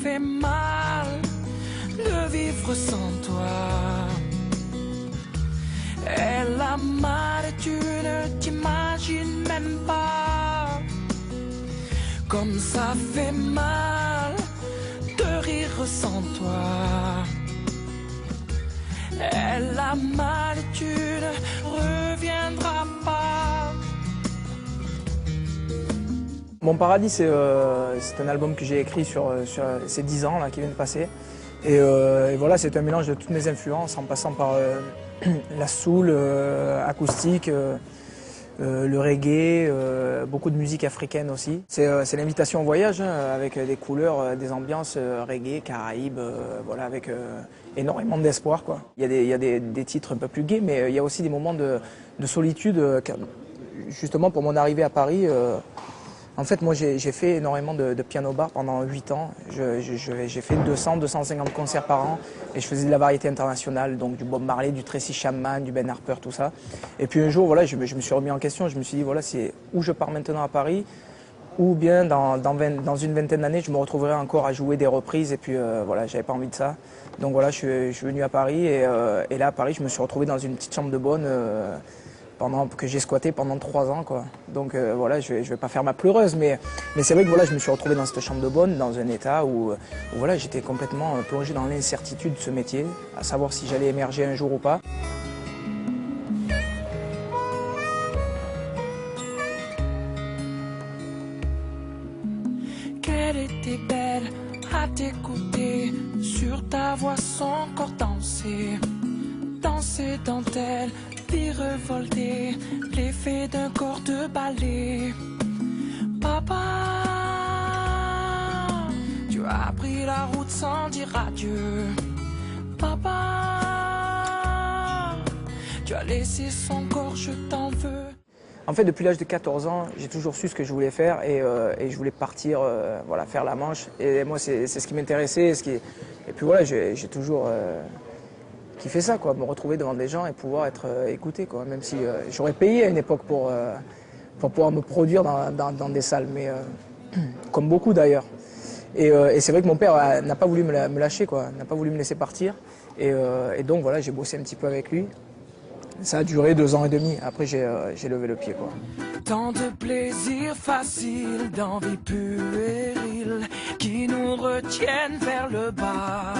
Fait mal de vivre sans toi. Et la mal, tu ne t'imagines même pas comme ça fait mal de rire sans toi. Et la mal, tu ne reviendras pas. Mon Paradis, c'est un album que j'ai écrit sur ces 10 ans là, qui viennent de passer. Et voilà, c'est un mélange de toutes mes influences, en passant par la soul, acoustique, le reggae, beaucoup de musique africaine aussi. C'est l'invitation au voyage, hein, avec des couleurs, des ambiances reggae, Caraïbes, voilà, avec énormément d'espoir, quoi. Il y a des titres un peu plus gais, mais il y a aussi des moments de solitude. Justement, pour mon arrivée à Paris, en fait, moi, j'ai fait énormément de piano-bar pendant 8 ans. J'ai fait 200-250 concerts par an et je faisais de la variété internationale, donc du Bob Marley, du Tracy Chapman, du Ben Harper, tout ça. Et puis un jour, voilà, je me suis remis en question. Je me suis dit, voilà, c'est où je pars maintenant à Paris, ou bien dans une vingtaine d'années, je me retrouverai encore à jouer des reprises. Et puis voilà, j'avais pas envie de ça. Donc voilà, je suis venu à Paris et là, à Paris, je me suis retrouvé dans une petite chambre de bonne. Que j'ai squatté pendant 3 ans, quoi. Donc voilà, je vais pas faire ma pleureuse, mais c'est vrai que voilà, je me suis retrouvé dans cette chambre de bonne, dans un état où voilà, j'étais complètement plongé dans l'incertitude de ce métier, à savoir si j'allais émerger un jour ou pas. Qu'elle était belle à t'écouter, sur ta voix son corps danser, danser dentelle, virevolter, l'effet d'un corps de ballet. Papa, tu as pris la route sans dire adieu. Papa, tu as laissé son corps, je t'en veux. En fait, depuis l'âge de 14 ans, j'ai toujours su ce que je voulais faire et je voulais partir, voilà, faire la Manche. Et moi, c'est ce qui m'intéressait. Et puis voilà, j'ai toujours kiffé ça, quoi, me retrouver devant des gens et pouvoir être écouté, quoi. Même si j'aurais payé à une époque pour pouvoir me produire dans des salles, mais comme beaucoup d'ailleurs. Et c'est vrai que mon père n'a pas voulu me lâcher, quoi, n'a pas voulu me laisser partir. Et donc voilà, j'ai bossé un petit peu avec lui. Ça a duré 2 ans et demi. Après, j'ai levé le pied, quoi. Tant de plaisirs faciles, d'envie puérile, qui nous retiennent vers le bas.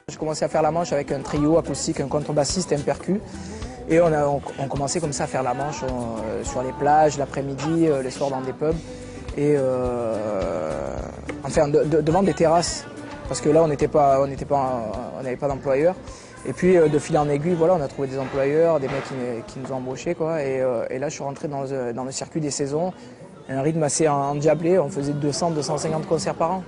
J'ai commencé à faire la Manche avec un trio acoustique, un contrebassiste et un percu. Et on commençait comme ça à faire la Manche sur les plages, l'après-midi, les soirs dans des pubs. Et enfin, devant des terrasses. Parce que là, on n'avait pas d'employeur. Et puis, de fil en aiguille, voilà, on a trouvé des employeurs, des mecs qui nous ont embauchés, quoi. Et là, je suis rentré dans le circuit des saisons, un rythme assez endiablé. On faisait 200-250 concerts par an.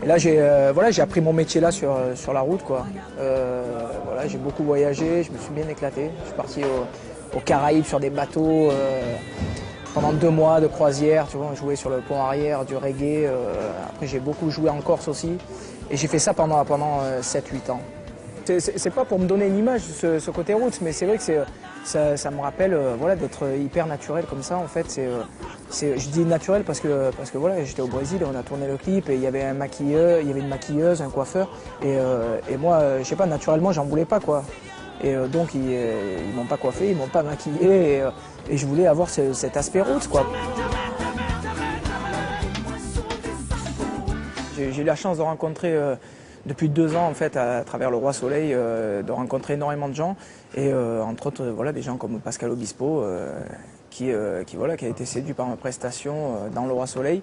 Et là, j'ai appris mon métier là sur la route, quoi. Voilà, j'ai beaucoup voyagé, je me suis bien éclaté. Je suis parti aux Caraïbes sur des bateaux pendant 2 mois de croisière. Tu vois, on jouait sur le pont arrière, du reggae. Après, j'ai beaucoup joué en Corse aussi. Et j'ai fait ça pendant 7-8 ans. C'est pas pour me donner une image, ce côté route, mais c'est vrai que ça me rappelle voilà, d'être hyper naturel comme ça. En fait, je dis naturel parce que voilà, j'étais au Brésil, on a tourné le clip et il y avait une maquilleuse, un coiffeur. Et moi, je sais pas, naturellement, j'en voulais pas, quoi. Et donc, ils m'ont pas coiffé, ils m'ont pas maquillé. Et je voulais avoir cet aspect route, quoi. J'ai eu la chance de rencontrer depuis 2 ans, en fait, à travers le Roi Soleil, de rencontrer énormément de gens. Et entre autres, voilà, des gens comme Pascal Obispo, qui a été séduit par ma prestation dans le Roi Soleil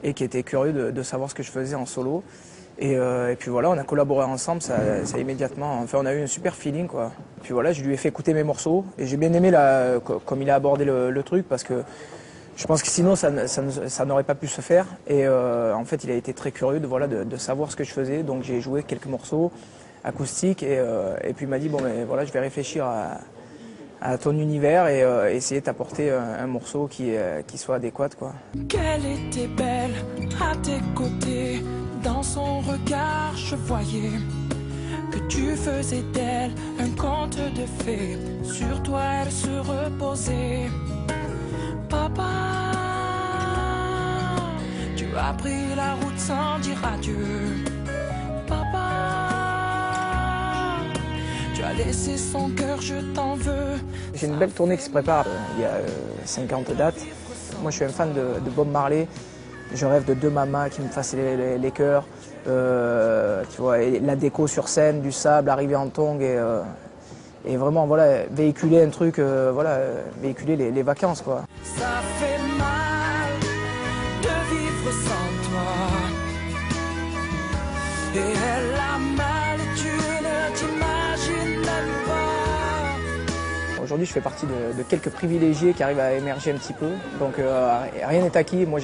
et qui était curieux de savoir ce que je faisais en solo. Et puis voilà, on a collaboré ensemble, ça immédiatement, enfin on a eu un super feeling, quoi. Puis voilà, je lui ai fait écouter mes morceaux et j'ai bien aimé comme il a abordé le truc, parce que je pense que sinon ça n'aurait pas pu se faire. Et en fait, il a été très curieux de savoir ce que je faisais, donc j'ai joué quelques morceaux acoustiques et puis il m'a dit bon, mais voilà, je vais réfléchir à ton univers et essayer de t'apporter un morceau qui soit adéquat, quoi. Qu'elle était belle à tes côtés, dans son regard je voyais que tu faisais d'elle un conte de fées, sur toi elle se reposait. Papa, tu as pris la route sans dire adieu. Papa, tu as laissé son cœur, je t'en veux. J'ai une belle tournée qui se prépare, il y a 50 dates. Moi je suis un fan de Bob Marley. Je rêve de deux mamas qui me fassent les chœurs, tu vois, et la déco sur scène, du sable, arriver en tongs et vraiment voilà, véhiculer un truc, voilà, véhiculer les vacances, quoi. Ça fait mal de vivre sans toi. Et elle a mal, tu ne t'imagines même pas. Aujourd'hui, je fais partie de quelques privilégiés qui arrivent à émerger un petit peu. Donc rien n'est acquis. Moi,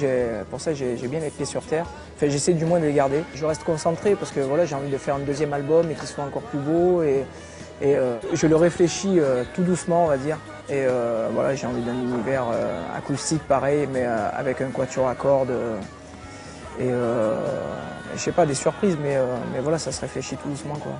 pour ça, j'ai bien les pieds sur terre. Enfin, j'essaie du moins de les garder. Je reste concentré parce que voilà, j'ai envie de faire un deuxième album et qu'il soit encore plus beau. Et je le réfléchis tout doucement, on va dire. Et voilà, j'ai envie d'un univers acoustique pareil, mais avec un quatuor à cordes. Je sais pas, des surprises, mais voilà, ça se réfléchit tout doucement, quoi.